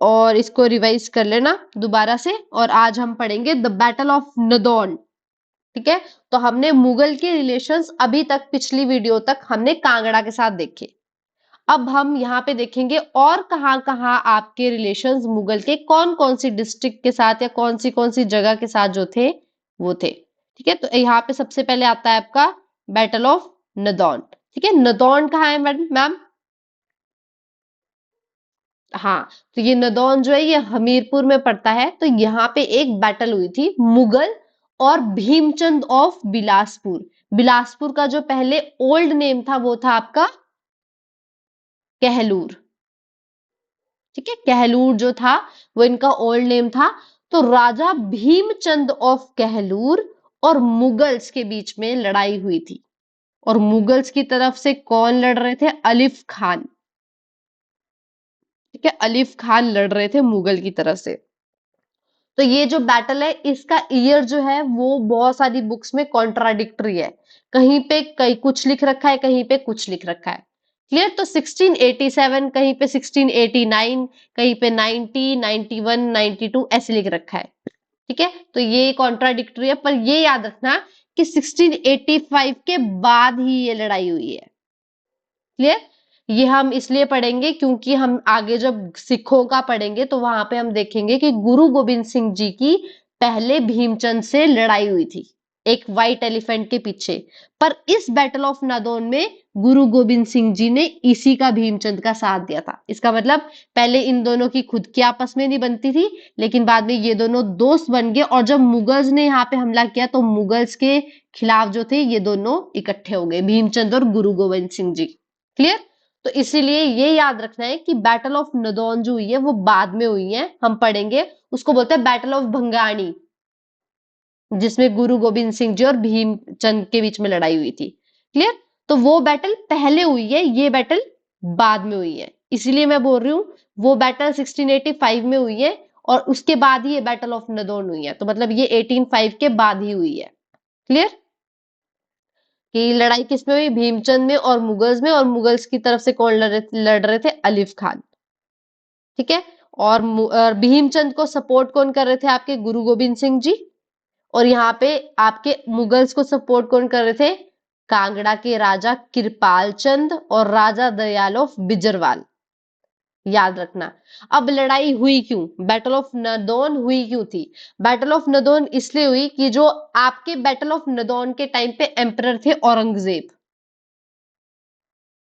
और इसको रिवाइज कर लेना दोबारा से। और आज हम पढ़ेंगे द बैटल ऑफ नदौन। ठीक है, तो हमने मुगल के रिलेशंस अभी तक पिछली वीडियो तक हमने कांगड़ा के साथ देखे। अब हम यहाँ पे देखेंगे और कहाँ कहाँ आपके रिलेशंस मुगल के कौन कौन सी डिस्ट्रिक्ट के साथ या कौन सी जगह के साथ जो थे वो थे। ठीक है, तो यहाँ पे सबसे पहले आता है आपका बैटल ऑफ नदौन। ठीक है, नदौन कहाँ है मैम? हाँ, तो ये नदौन जो है ये हमीरपुर में पड़ता है। तो यहाँ पे एक बैटल हुई थी मुगल और भीमचंद ऑफ बिलासपुर। बिलासपुर का जो पहले ओल्ड नेम था वो था आपका कहलूर। ठीक है, कहलूर जो था वो इनका ओल्ड नेम था। तो राजा भीमचंद ऑफ कहलूर और मुगल्स के बीच में लड़ाई हुई थी। और मुगल्स की तरफ से कौन लड़ रहे थे? अलिफ खान। ठीक है, अलिफ खान लड़ रहे थे मुगल की तरफ से। तो ये जो बैटल है इसका ईयर जो है वो बहुत सारी बुक्स में कॉन्ट्राडिक्टरी है। कहीं पे कहीं कुछ लिख रखा है, कहीं पे कुछ लिख रखा है। क्लियर? तो 1687, कहीं पे 1689, कहीं पे 90, 91, 92 ऐसे लिख रखा है। ठीक है, तो ये कॉन्ट्राडिक्टरी है, पर ये याद रखना कि 1685 के बाद ही ये लड़ाई हुई है। क्लियर? ये हम इसलिए पढ़ेंगे क्योंकि हम आगे जब सिखों का पढ़ेंगे तो वहां पे हम देखेंगे कि गुरु गोविंद सिंह जी की पहले भीमचंद से लड़ाई हुई थी एक व्हाइट एलिफेंट के पीछे। पर इस बैटल ऑफ नादौन में गुरु गोविंद सिंह जी ने इसी का भीमचंद का साथ दिया था। इसका मतलब पहले इन दोनों की खुद की आपस में नहीं बनती थी, लेकिन बाद में ये दोनों दोस्त बन गए। और जब मुगल्स ने यहाँ पे हमला किया तो मुगल्स के खिलाफ जो थे ये दोनों इकट्ठे हो गए, भीमचंद और गुरु गोविंद सिंह जी। क्लियर? तो इसीलिए ये याद रखना है कि बैटल ऑफ नदौन जो हुई है वो बाद में हुई है, हम पढ़ेंगे। उसको बोलते हैं बैटल ऑफ भंगाणी, जिसमें गुरु गोविंद सिंह जी और भीमचंद के बीच में लड़ाई हुई थी। क्लियर? तो वो बैटल पहले हुई है, ये बैटल बाद में हुई है। इसीलिए मैं बोल रही हूँ वो बैटल 1685 में हुई है और उसके बाद ही ये बैटल ऑफ नदौन हुई है। तो मतलब ये 1805 के बाद ही हुई है। क्लियर? कि लड़ाई किसमें हुई? भीमचंद में और मुगल्स में। और मुगल्स की तरफ से कौन लड़ रहे थे? अलिफ खान। ठीक है, और भीमचंद को सपोर्ट कौन कर रहे थे? आपके गुरु गोविंद सिंह जी। और यहाँ पे आपके मुगल्स को सपोर्ट कौन कर रहे थे? कांगड़ा के राजा कृपाल चंद और राजा दयाल ऑफ बिजरवाल। याद रखना। अब लड़ाई हुई क्यों? बैटल ऑफ नदौन हुई क्यों थी? बैटल ऑफ नदौन इसलिए हुई कि जो आपके बैटल ऑफ नदौन के टाइम पे एम्परर थे औरंगजेब।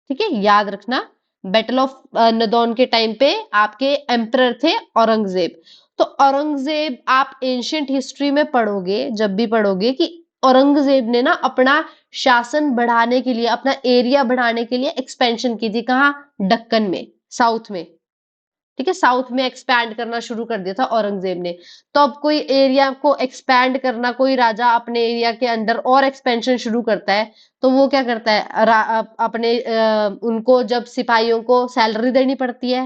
ठीक है, याद रखना। बैटल ऑफ नदौन के टाइम पे आपके एम्परर थे औरंगजेब। तो औरंगजेब आप एंशियंट हिस्ट्री में पढ़ोगे, जब भी पढ़ोगे, कि औरंगजेब ने ना अपना शासन बढ़ाने के लिए, अपना एरिया बढ़ाने के लिए एक्सपेंशन की थी। कहाँ? दक्कन में, साउथ में। ठीक है, साउथ में एक्सपैंड करना शुरू कर दिया था औरंगजेब ने। तो अब कोई एरिया को एक्सपैंड करना, कोई राजा अपने एरिया के अंदर और एक्सपेंशन शुरू करता है तो वो क्या करता है? अपने उनको जब सिपाहियों को सैलरी देनी पड़ती है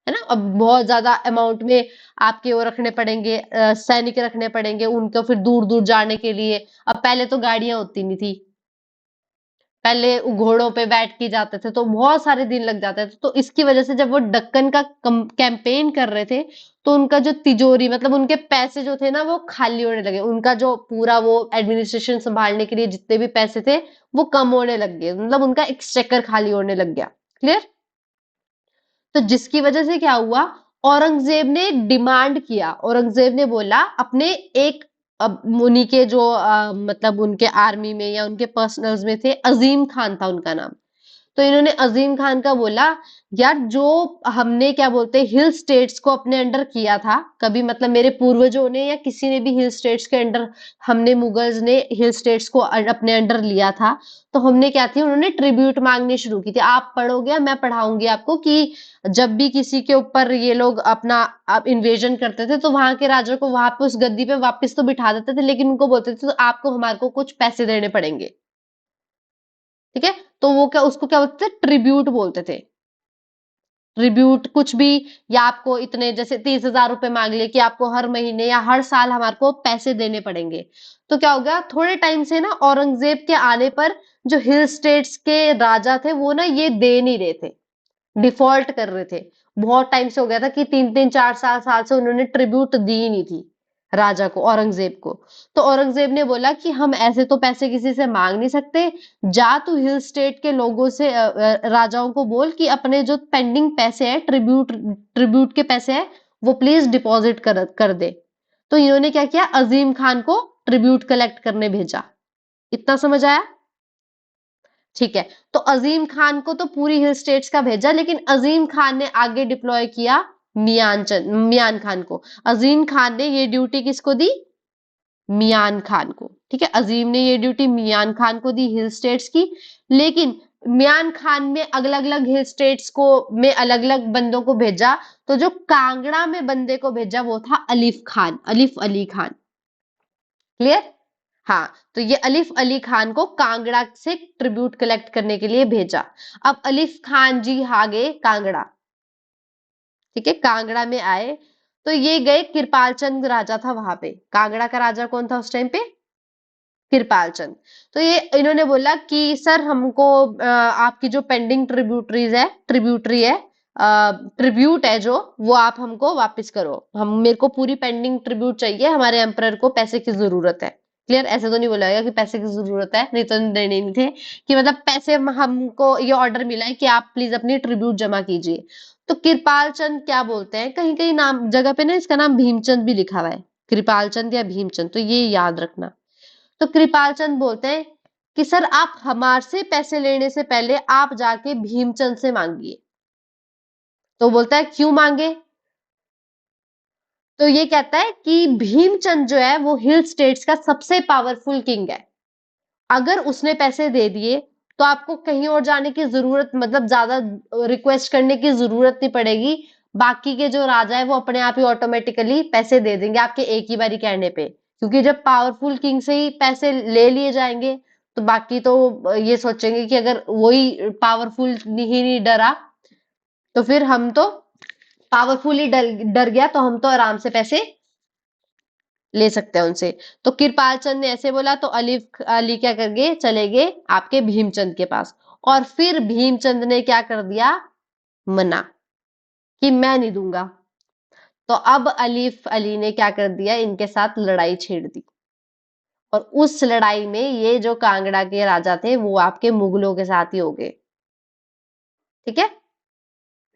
ना। अब बहुत ज्यादा अमाउंट में आपके वो रखने पड़ेंगे, सैनिक रखने पड़ेंगे उनको, फिर दूर दूर जाने के लिए। अब पहले तो गाड़ियां होती नहीं थी, पहले घोड़ों पे बैठ के जाते थे तो बहुत सारे दिन लग जाते थे। तो इसकी वजह से जब वो दक्कन का कैंपेन कर रहे थे तो उनका जो तिजोरी, मतलब उनके पैसे जो थे ना वो खाली होने लगे। उनका जो पूरा वो एडमिनिस्ट्रेशन संभालने के लिए जितने भी पैसे थे वो कम होने लग गए, मतलब उनका एक्सचेकर खाली होने लग गया। क्लियर? तो जिसकी वजह से क्या हुआ? औरंगजेब ने डिमांड किया, औरंगजेब ने बोला अपने एक, अब उन्हीं के जो मतलब उनके आर्मी में या उनके पर्सनल्स में थे, अजीम खान था उनका नाम। तो इन्होंने अजीम खान का बोला, यार जो हमने क्या बोलते हैं हिल स्टेट्स को अपने अंडर किया था कभी, मतलब मेरे पूर्वजों ने या किसी ने भी हिल स्टेट्स के अंडर, हमने मुगल्स ने हिल स्टेट्स को अपने अंडर लिया था। तो हमने क्या थी, उन्होंने ट्रिब्यूट मांगनी शुरू की थी। आप पढ़ोगे, मैं पढ़ाऊंगी आपको कि जब भी किसी के ऊपर ये लोग अपना आप इन्वेजन करते थे तो वहां के राजा को वहां पे उस गद्दी पे वापस तो बिठा देते थे, लेकिन उनको बोलते थे तो आपको हमारे को कुछ पैसे देने पड़ेंगे। ठीक है, तो वो क्या, उसको क्या बोलते थे? ट्रिब्यूट बोलते थे। ट्रिब्यूट कुछ भी, या आपको इतने, जैसे 30,000 रुपए मांग लिए कि आपको हर महीने या हर साल हमारे को पैसे देने पड़ेंगे। तो क्या हो गया, थोड़े टाइम से ना औरंगजेब के आने पर जो हिल स्टेट्स के राजा थे वो ना ये दे नहीं रहे थे, डिफॉल्ट कर रहे थे। बहुत टाइम से हो गया था कि 3-3 4-4 साल से उन्होंने ट्रिब्यूट दी ही नहीं थी राजा को, औरंगजेब को। तो औरंगजेब ने बोला कि हम ऐसे तो पैसे किसी से मांग नहीं सकते, जा तू हिल स्टेट के लोगों से राजाओं को बोल कि अपने जो पेंडिंग पैसे है, ट्रिब्यूट ट्रिब्यूट के पैसे है, वो प्लीज डिपॉजिट कर दे। तो इन्होंने क्या किया, अजीम खान को ट्रिब्यूट कलेक्ट करने भेजा। इतना समझ आया? ठीक है। तो अजीम खान को तो पूरी हिल स्टेट्स का भेजा, लेकिन अजीम खान ने आगे डिप्लॉय किया मियान खान को। अजीम खान ने ये ड्यूटी किसको दी? मियान खान को। ठीक है, अजीम ने ये ड्यूटी मियान खान को दी हिल स्टेट्स की। लेकिन मियान खान ने अलग अलग हिल स्टेट्स को में अलग अलग बंदों को भेजा। तो जो कांगड़ा में बंदे को भेजा वो था अलीफ खान, अलीफ अली खान। क्लियर? हाँ, तो ये अलीफ अली खान को कांगड़ा से ट्रिब्यूट कलेक्ट करने के लिए भेजा। अब अलीफ खान जी आ गए कांगड़ा। ठीक है, कांगड़ा में आए तो ये गए, कृपाल चंद राजा था वहां पे। कांगड़ा का राजा कौन था उस टाइम पे? कृपाल चंद। तो ये इन्होंने बोला कि सर हमको आपकी जो पेंडिंग ट्रिब्यूटरी है, ट्रिब्यूट है जो, वो आप हमको वापस करो। हम मेरे को पूरी पेंडिंग ट्रिब्यूट चाहिए, हमारे एम्परर को पैसे की जरूरत है। क्लियर? ऐसे तो नहीं बोला जाएगा कि पैसे की जरूरत है, नहीं तो देने नहीं थे, कि मतलब पैसे हमको ये ऑर्डर मिला है कि आप प्लीज अपनी ट्रिब्यूट जमा कीजिए। तो कृपाल चंद क्या बोलते हैं, कहीं कहीं नाम जगह पे ना इसका नाम भीमचंद भी लिखा हुआ है, कृपाल चंद या भीमचंद, तो ये याद रखना। तो कृपाल चंद बोलते हैं कि सर आप हमारे से पैसे लेने से पहले आप जाके भीमचंद से मांगिए। तो बोलता है क्यों मांगे? तो ये कहता है कि भीमचंद जो है वो हिल स्टेट्स का सबसे पावरफुल किंग है। अगर उसने पैसे दे दिए तो आपको कहीं और जाने की जरूरत, मतलब ज्यादा रिक्वेस्ट करने की जरूरत नहीं पड़ेगी। बाकी के जो राजा है वो अपने आप ही ऑटोमेटिकली पैसे दे देंगे आपके एक ही बारी कहने पे, क्योंकि जब पावरफुल किंग से ही पैसे ले लिए जाएंगे तो बाकी तो ये सोचेंगे कि अगर वही पावरफुल ही नहीं डरा तो फिर हम तो पावरफुल ही डर डर गया तो हम तो आराम से पैसे ले सकते हैं उनसे। तो कृपाल चंद ने ऐसे बोला तो अलीफ अली क्या कर गए, चले गए आपके भीमचंद के पास। और फिर भीमचंद ने क्या कर दिया, मना, कि मैं नहीं दूंगा। तो अब अलीफ अली ने क्या कर दिया, इनके साथ लड़ाई छेड़ दी। और उस लड़ाई में ये जो कांगड़ा के राजा थे वो आपके मुगलों के साथ ही हो गए। ठीक है।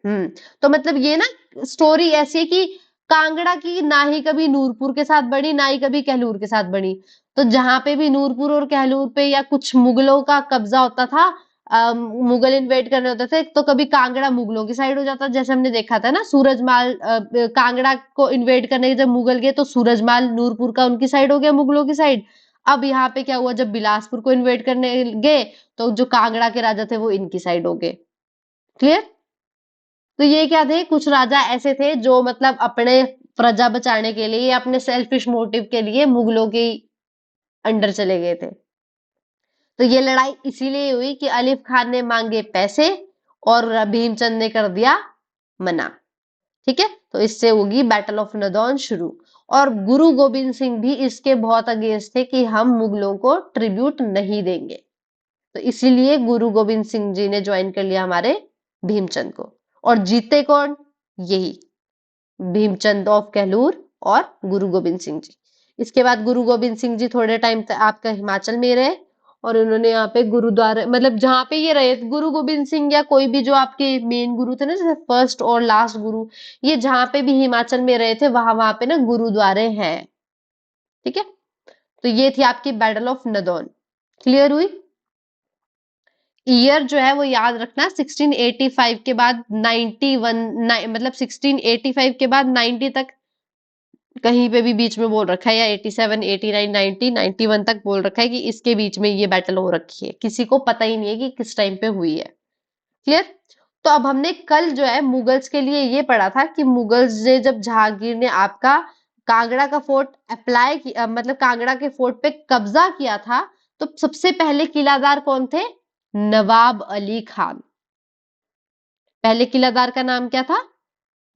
तो मतलब ये ना स्टोरी ऐसी है कि कांगड़ा की ना ही कभी नूरपुर के साथ बनी, ना ही कभी कहलूर के साथ बनी। तो जहां पे भी नूरपुर और कहलूर पे या कुछ मुगलों का कब्जा होता था, मुगल इन्वेड करने होते थे, तो कभी कांगड़ा मुगलों की साइड हो जाता, जैसे हमने देखा था ना सूरजमाल, कांगड़ा को इन्वेड करने के जब मुगल गए तो सूरजमाल नूरपुर का उनकी साइड हो गया, मुगलों की साइड। अब यहाँ पे क्या हुआ, जब बिलासपुर को इन्वेड करने गए तो जो कांगड़ा के राजा थे वो इनकी साइड हो गए। क्लियर? तो ये क्या थे, कुछ राजा ऐसे थे जो मतलब अपने प्रजा बचाने के लिए या अपने सेल्फिश मोटिव के लिए मुगलों के अंडर चले गए थे। तो ये लड़ाई इसीलिए हुई कि अलीफ खान ने मांगे पैसे और भीमचंद ने कर दिया मना। ठीक है, तो इससे होगी बैटल ऑफ नदौन शुरू। और गुरु गोविंद सिंह भी इसके बहुत अगेंस्ट थे कि हम मुगलों को ट्रिब्यूट नहीं देंगे। तो इसीलिए गुरु गोविंद सिंह जी ने ज्वाइन कर लिया हमारे भीमचंद को। और जीते कौन? यही भीमचंद ऑफ कहलूर और गुरु गोविंद सिंह जी। इसके बाद गुरु गोविंद सिंह जी थोड़े टाइम तक आपका हिमाचल में रहे और उन्होंने यहाँ पे गुरुद्वारा, मतलब जहाँ पे ये रहे गुरु गोविंद सिंह या कोई भी जो आपके मेन गुरु थे ना, जैसे फर्स्ट और लास्ट गुरु, ये जहाँ पे भी हिमाचल में रहे थे वहां वहां पे ना गुरुद्वारे हैं। ठीक है, तो ये थी आपकी बैटल ऑफ नदौन। क्लियर हुई? ईयर जो है वो याद रखना, 1685 के बाद 91, मतलब 1685 के बाद 90 तक कहीं पे भी बीच में बोल रखा है, या 87, 89, 90, 91 तक बोल रखा है कि इसके बीच में ये बैटल हो रखी है। किसी को पता ही नहीं है कि किस टाइम पे हुई है। क्लियर? तो अब हमने कल जो है मुगल्स के लिए ये पढ़ा था कि मुगल्स ने जब जहांगीर ने आपका कांगड़ा का फोर्ट अप्लाई किया, मतलब कांगड़ा के फोर्ट पे कब्जा किया था, तो सबसे पहले किलादार कौन थे? नवाब अली खान। पहले किलादार का नाम क्या था?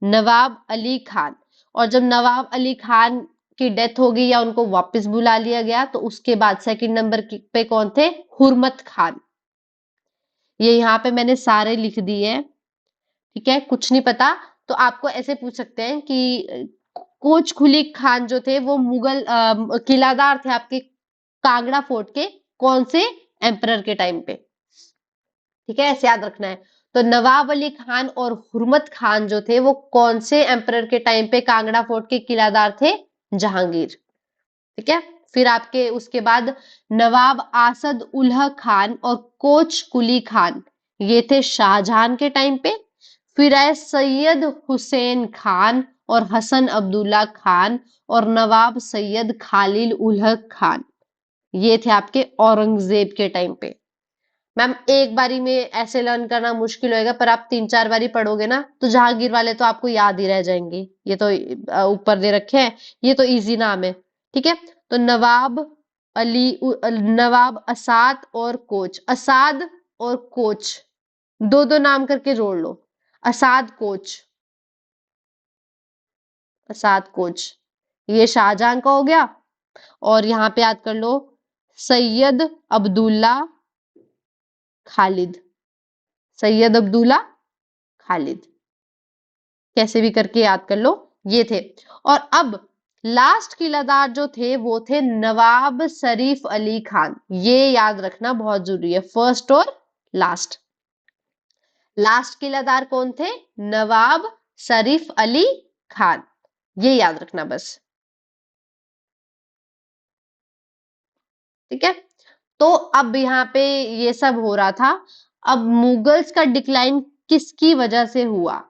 नवाब अली खान। और जब नवाब अली खान की डेथ हो गई या उनको वापस बुला लिया गया तो उसके बाद सेकंड नंबर पे कौन थे? हुरमत खान। ये यहाँ पे मैंने सारे लिख दिए हैं। ठीक है, कुछ नहीं पता तो आपको ऐसे पूछ सकते हैं कि कोच कुली खान जो थे वो मुगल किलादार थे आपके कांगड़ा फोर्ट के कौन से एम्परर के टाइम पे। ठीक है, ऐसे याद रखना है। तो नवाब अली खान और हुरमत खान जो थे वो कौन से एम्परर के टाइम पे कांगड़ा फोर्ट के किलादार थे? जहांगीर। ठीक है, फिर आपके उसके बाद नवाब आसद उल्ह खान और कोच कुली खान ये थे शाहजहां के टाइम पे। फिर आए सैयद हुसैन खान और हसन अब्दुल्ला खान और नवाब सैयद खालिल उल्ह खान ये थे आपके औरंगजेब के टाइम पे। मैम एक बारी में ऐसे लर्न करना मुश्किल होएगा, पर आप 3-4 बारी पढ़ोगे ना तो जहांगीर वाले तो आपको याद ही रह जाएंगे। ये तो ऊपर दे रखे हैं, ये तो इजी नाम है। ठीक है, तो नवाब नवाब असाद और कोच, असाद और कोच दो दो नाम करके जोड़ लो। असाद कोच, असाद कोच ये शाहजहां का हो गया। और यहाँ पे याद कर लो सैयद अब्दुल्ला खालिद, सैयद अब्दुल्ला खालिद कैसे भी करके याद कर लो ये थे। और अब लास्ट किलादार जो थे वो थे नवाब शरीफ अली खान। ये याद रखना बहुत जरूरी है, फर्स्ट और लास्ट। लास्ट किलादार कौन थे? नवाब शरीफ अली खान, ये याद रखना बस। ठीक है, तो अब यहाँ पे ये सब हो रहा था। अब मुगल्स का डिक्लाइन किसकी वजह से हुआ?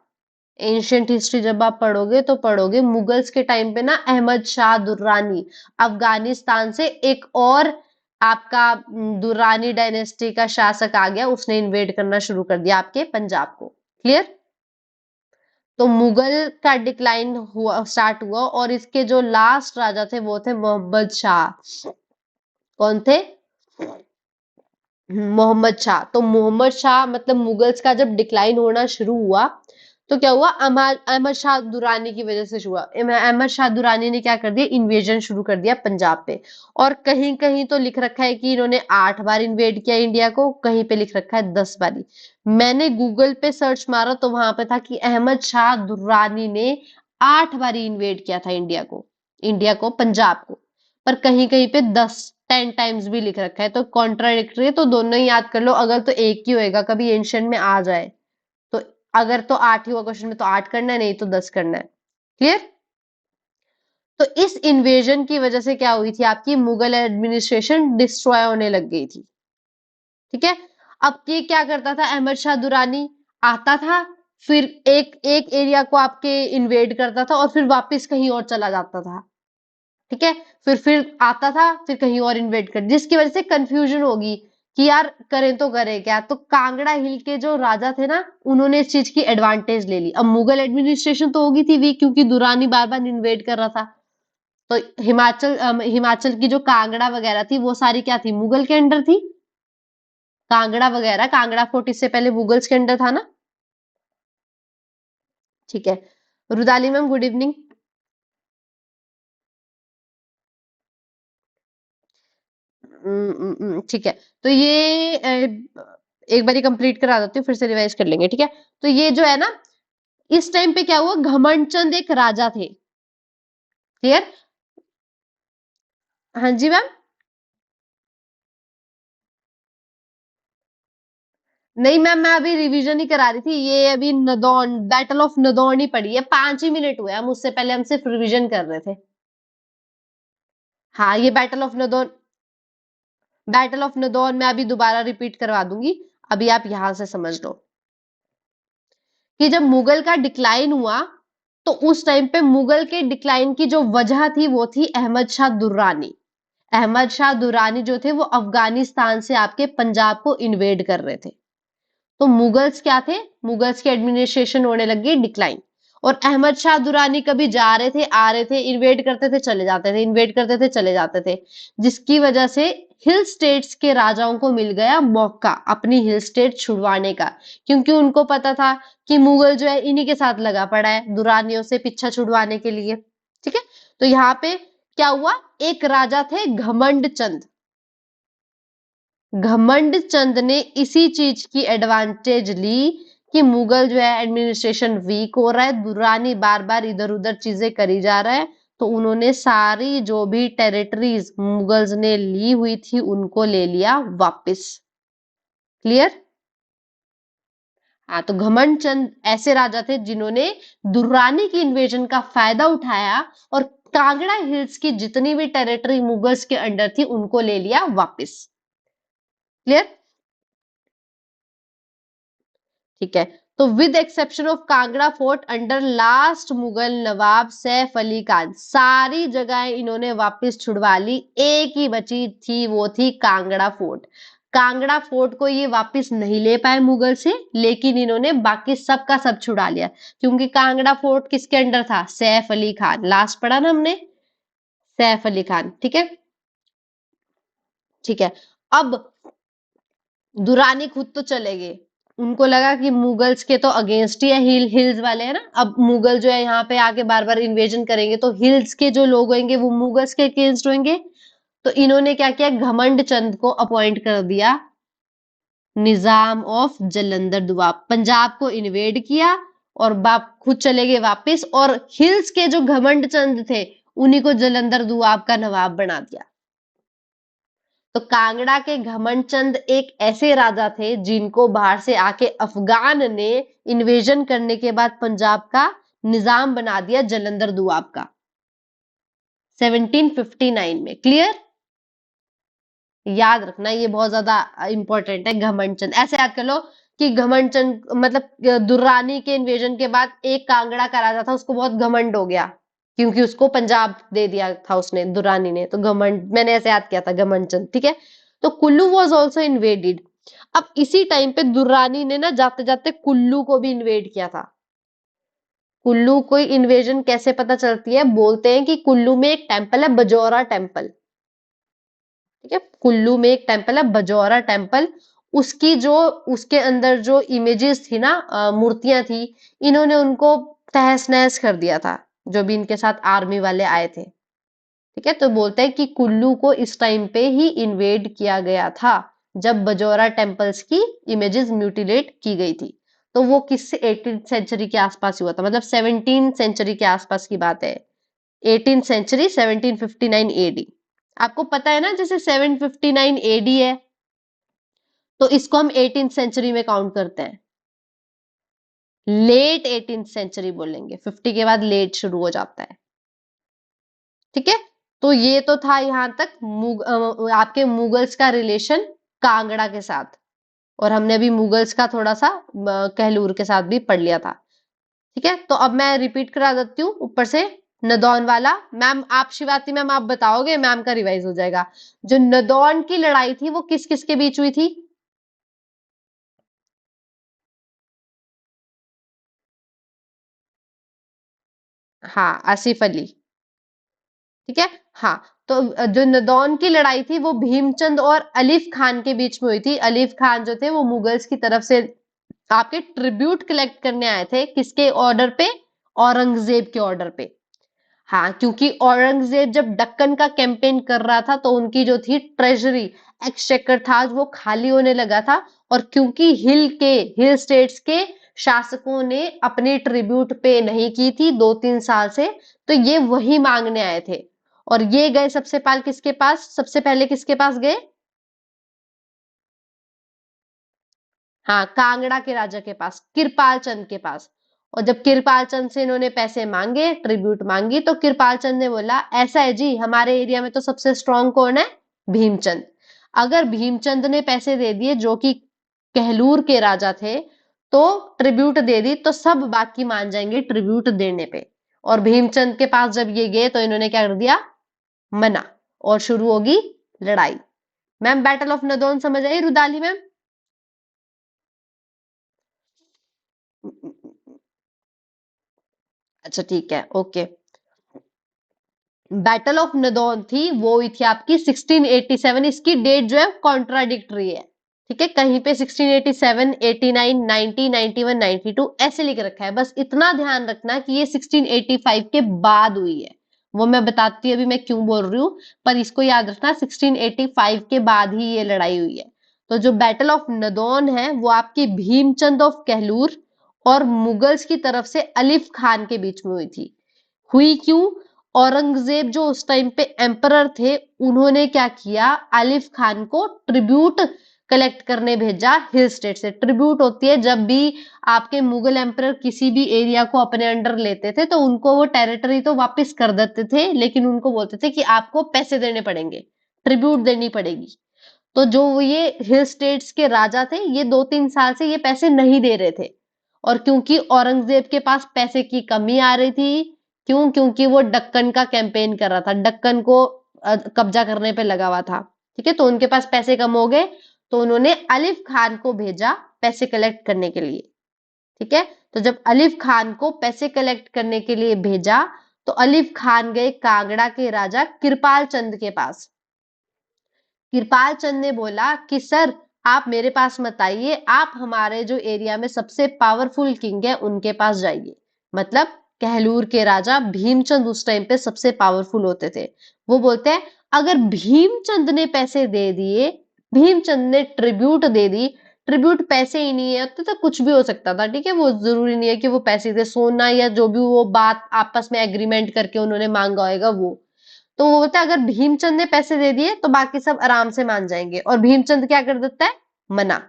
एंशियंट हिस्ट्री जब आप पढ़ोगे तो पढ़ोगे मुगल्स के टाइम पे ना अहमद शाह दुर्रानी अफगानिस्तान से एक और आपका दुर्रानी डायनेस्टी का शासक आ गया, उसने इन्वेड करना शुरू कर दिया आपके पंजाब को। क्लियर? तो मुगल का डिक्लाइन हुआ, स्टार्ट हुआ, और इसके जो लास्ट राजा थे वो थे मोहम्मद शाह। कौन थे? मोहम्मद शाह। तो मोहम्मद शाह मतलब मुगल्स का जब डिक्लाइन होना शुरू हुआ तो क्या हुआ? अहमद शाह दुरानी की वजह से हुआ। अहमद शाह दुरानी ने क्या कर दिया? इन्वेजन शुरू कर दिया पंजाब पे। और कहीं कहीं तो लिख रखा है कि इन्होंने 8 बार इन्वेड किया इंडिया को, कहीं पे लिख रखा है 10 बारी। मैंने गूगल पे सर्च मारा तो वहां पे था कि अहमद शाह दुर्रानी ने 8 बारी इन्वेड किया था इंडिया को पंजाब को। पर कहीं कहीं पे 10 टाइम्स भी लिख रखा है, तो कॉन्ट्राडिक्टरी है। तो दोनों ही याद कर लो, अगर तो एक ही होएगा कभी एंशिएंट में आ जाए तो। अगर तो 8 ही हुआ क्वेश्चन में तो 8 करना है, नहीं तो 10 करना है। क्लियर? तो इस इन्वेजन की वजह से क्या हुई थी? आपकी मुगल एडमिनिस्ट्रेशन डिस्ट्रॉय होने लग गई थी। ठीक है, अब ये क्या करता था? अहमद शाह दुरानी आता था, फिर एक एक एरिया को आपके इन्वेड करता था और फिर वापस कहीं और चला जाता था। ठीक है, फिर आता था, फिर कहीं और इन्वेट कर, जिसकी वजह से कंफ्यूजन होगी कि यार करें तो करें क्या। तो कांगड़ा हिल के जो राजा थे ना, उन्होंने इस चीज की एडवांटेज ले ली। अब मुगल एडमिनिस्ट्रेशन तो होगी थी वीक, क्योंकि दुरानी बार बार इन्वेट कर रहा था। तो हिमाचल की जो कांगड़ा वगैरह थी वो सारी क्या थी? मुगल के अंडर थी। कांगड़ा वगैरह, कांगड़ा फोर्ट इससे पहले मुगल्स के अंडर था ना। ठीक है, रुदाली मैम गुड इवनिंग। ठीक है, तो ये एक बारी कंप्लीट करा देती हूँ, फिर से रिवाइज कर लेंगे। ठीक है, तो ये जो है ना, इस टाइम पे क्या हुआ? घमंड चंद एक राजा थे। क्लियर? हाँ जी मैम। नहीं मैम, मैं अभी रिवीजन ही करा रही थी। ये अभी नदौन, बैटल ऑफ नदौन ही पड़ी है, 5 ही मिनट हुए हम, उससे पहले हम सिर्फ रिवीजन कर रहे थे। हाँ, ये बैटल ऑफ नदौन मैं अभी दोबारा रिपीट करवा दूंगी। अभी आप यहां से समझ लो कि जब मुगल का डिक्लाइन हुआ तो उस टाइम पे मुगल के डिक्लाइन की जो वजह थी वो थी अहमद शाह दुर्रानी। अहमद शाह दुरानी जो थे वो अफगानिस्तान से आपके पंजाब को इन्वेड कर रहे थे। तो मुगल्स क्या थे? मुगल्स की एडमिनिस्ट्रेशन होने लगी डिक्लाइन। और अहमद शाह दुरानी कभी जा रहे थे, आ रहे थे, इन्वेड करते थे, चले जाते थे, इन्वेड करते थे, चले जाते थे, जिसकी वजह से हिल स्टेट्स के राजाओं को मिल गया मौका अपनी हिल स्टेट छुड़वाने का। क्योंकि उनको पता था कि मुगल जो है इन्हीं के साथ लगा पड़ा है दुरानियों से पीछा छुड़वाने के लिए। ठीक है, तो यहाँ पे क्या हुआ? एक राजा थे घमंड चंद। घमंड चंद ने इसी चीज की एडवांटेज ली कि मुगल जो है एडमिनिस्ट्रेशन वीक हो रहा है, दुर्रानी बार बार इधर उधर चीजें करी जा रहा है, तो उन्होंने सारी जो भी टेरिटरीज मुगल्स ने ली हुई थी उनको ले लिया वापस। क्लियर? हाँ, तो घमंड चंद ऐसे राजा थे जिन्होंने दुर्रानी की इन्वेजन का फायदा उठाया और कांगड़ा हिल्स की जितनी भी टेरिटरी मुगल्स के अंडर थी उनको ले लिया वापस। क्लियर? ठीक है, तो with exception of Kangra fort under last Mughal nawab Saif Ali Khan, सारी जगह इन्होंने वापस छुड़वा ली, एक ही बची थी, वो थी कांगड़ा फोर्ट। कांगड़ा फोर्ट को ये वापस नहीं ले पाए मुगल से, लेकिन इन्होंने बाकी सब का सब छुड़ा लिया, क्योंकि कांगड़ा फोर्ट किसके अंडर था? सैफ अली खान। लास्ट पढ़ा ना हमने, सैफ अली खान। ठीक है, ठीक है। अब दुरानी खुद तो चले गए, उनको लगा कि मुगल्स के तो अगेंस्ट ही है, हिल्स वाले है ना, अब मुगल जो है यहाँ पे आके बार बार इन्वेजन करेंगे तो हिल्स के जो लोग होंगे वो मुगल्स के अगेंस्ट होंगे। तो इन्होंने क्या किया, घमंड चंद को अपॉइंट कर दिया निजाम ऑफ जलंधर दुआब, पंजाब को इन्वेड किया और बाप खुद चले गए वापस, और हिल्स के जो घमंड चंद थे उन्हीं को जलंधर दुआब का नवाब बना दिया। तो कांगड़ा के घमंड चंद एक ऐसे राजा थे जिनको बाहर से आके अफगान ने इन्वेजन करने के बाद पंजाब का निजाम बना दिया जलंधर दुआब का 1759 में। क्लियर? याद रखना, ये बहुत ज्यादा इंपॉर्टेंट है। घमंड चंद ऐसे याद कर लो कि घमंड चंद मतलब दुर्रानी के इन्वेजन के बाद एक कांगड़ा का राजा था, उसको बहुत घमंड हो गया क्योंकि उसको पंजाब दे दिया था उसने, दुर्रानी ने, तो घमंड, मैंने ऐसे याद किया था घमंड चंद। ठीक है, तो कुल्लू वॉज ऑल्सो इन्वेडेड। अब इसी टाइम पे दुर्रानी ने ना जाते जाते कुल्लू को भी इन्वेड किया था। कुल्लू कोई इन्वेजन कैसे पता चलती है, बोलते हैं कि कुल्लू में एक टेम्पल है बजौरा टेम्पल। ठीक है, कुल्लू में एक टेम्पल है बजौरा टेम्पल, उसकी जो उसके अंदर जो इमेजेस थी ना, मूर्तियां थी, इन्होंने उनको तहस नहस कर दिया था जो भी इनके साथ आर्मी वाले आए थे। ठीक है, तो बोलते हैं कि कुल्लू को इस टाइम पे ही इन्वेड किया गया था जब बजौरा टेम्पल्स की इमेजेस म्यूटिलेट की गई थी। तो वो किस 18th सेंचुरी के आसपास हुआ था, मतलब 17th सेंचुरी के आसपास की बात है। 18th century 1759 AD. आपको पता है ना, जैसे 759 एडी है तो इसको हम 18th सेंचुरी में काउंट करते हैं। लेट 18th सेंचुरी बोलेंगे, 50 के बाद लेट शुरू हो जाता है। ठीक है, तो ये तो था यहां तक आपके मुगल्स का रिलेशन कांगड़ा के साथ, और हमने अभी मुगल्स का थोड़ा सा कहलूर के साथ भी पढ़ लिया था। ठीक है, तो अब मैं रिपीट करा देती हूँ ऊपर से। नदौन वाला, मैम आप शिवाती मैम आप बताओगे, मैम का रिवाइज हो जाएगा। जो नदौन की लड़ाई थी वो किस किस के बीच हुई थी? हाँ, आसिफ अली। ठीक है, हाँ, तो जो नदौन की लड़ाई थी वो भीमचंद और अलीफ खान के बीच में हुई थी। अलीफ खान जो थे वो मुगल्स की तरफ से आपके ट्रिब्यूट कलेक्ट करने आए थे, किसके ऑर्डर पे? औरंगजेब के ऑर्डर पे। हाँ, क्योंकि औरंगजेब जब दक्कन का कैंपेन कर रहा था तो उनकी जो थी ट्रेजरी, एक्सचेकर था, वो खाली होने लगा था, और क्योंकि हिल स्टेट्स के शासकों ने अपनी ट्रिब्यूट पे नहीं की थी 2-3 साल से, तो ये वही मांगने आए थे। और ये गए सबसे पहले किसके पास? सबसे पहले किसके पास गए? हाँ, कांगड़ा के राजा के पास, कृपाल चंद के पास। और जब कृपाल चंद से इन्होंने पैसे मांगे, ट्रिब्यूट मांगी, तो कृपाल चंद ने बोला ऐसा है जी, हमारे एरिया में तो सबसे स्ट्रांग कौन है? भीमचंद। अगर भीमचंद ने पैसे दे दिए जो कि कहलूर के राजा थे, तो ट्रिब्यूट दे दी, तो सब बाकी मान जाएंगे ट्रिब्यूट देने पे। और भीमचंद के पास जब ये गए तो इन्होंने क्या कर दिया? मना, और शुरू होगी लड़ाई। मैम बैटल ऑफ नदौन समझ आई रुदाली मैम? अच्छा ठीक है, ओके। बैटल ऑफ नदौन थी वो हुई थी आपकी 1687, इसकी डेट जो है कॉन्ट्राडिक्टरी है। ठीक है, कहीं पे 1687, 89, 90, 91, 92 ऐसे लिख रखा है। बस इतना ध्यान रखना कि ये 1685 के बाद हुई है। वो मैं बताती हूँ अभी मैं क्यों बोल रही हूँ, पर इसको याद रखना 1685 के बाद ही ये लड़ाई हुई है। तो जो बैटल ऑफ नदौन है वो आपकी भीमचंद ऑफ कहलूर और मुगल्स की तरफ से अलिफ खान के बीच में हुई थी। हुई क्यों? औरंगजेब जो उस टाइम पे एम्परर थे, उन्होंने क्या किया, अलिफ खान को ट्रिब्यूट कलेक्ट करने भेजा हिल स्टेट से। ट्रिब्यूट होती है जब भी आपके मुगल एम्परर किसी भी एरिया को अपने अंडर लेते थे तो उनको वो टेरिटरी तो वापस कर देते थे, लेकिन उनको बोलते थे कि आपको पैसे देने पड़ेंगे, ट्रिब्यूट देनी पड़ेगी। तो जो ये हिल स्टेट्स के राजा थे, ये 2-3 साल से ये पैसे नहीं दे रहे थे, और क्योंकि औरंगजेब के पास पैसे की कमी आ रही थी, क्यों? क्योंकि वो दक्कन का कैंपेन कर रहा था, दक्कन को कब्जा करने पे लगा हुआ था, ठीक है। तो उनके पास पैसे कम हो गए, तो उन्होंने अलिफ खान को भेजा पैसे कलेक्ट करने के लिए, ठीक है। तो जब अलिफ खान को पैसे कलेक्ट करने के लिए भेजा, तो अलिफ खान गए कांगड़ा के राजा कृपाल चंद के पास। कृपाल चंद ने बोला कि सर, आप मेरे पास मत आइए, आप हमारे जो एरिया में सबसे पावरफुल किंग है उनके पास जाइए। मतलब कहलूर के राजा भीमचंद उस टाइम पे सबसे पावरफुल होते थे। वो बोलते हैं अगर भीमचंद ने पैसे दे दिए, भीमचंद ने ट्रिब्यूट दे दी, ट्रिब्यूट पैसे ही नहीं है तो कुछ भी हो सकता था, ठीक है। वो जरूरी नहीं है कि वो पैसे थे, सोना या जो भी वो बात आपस में एग्रीमेंट करके उन्होंने मांगा होगा वो। तो वो बोलता है अगर भीमचंद ने पैसे दे दिए तो बाकी सब आराम से मान जाएंगे, और भीमचंद क्या कर देता है, मना।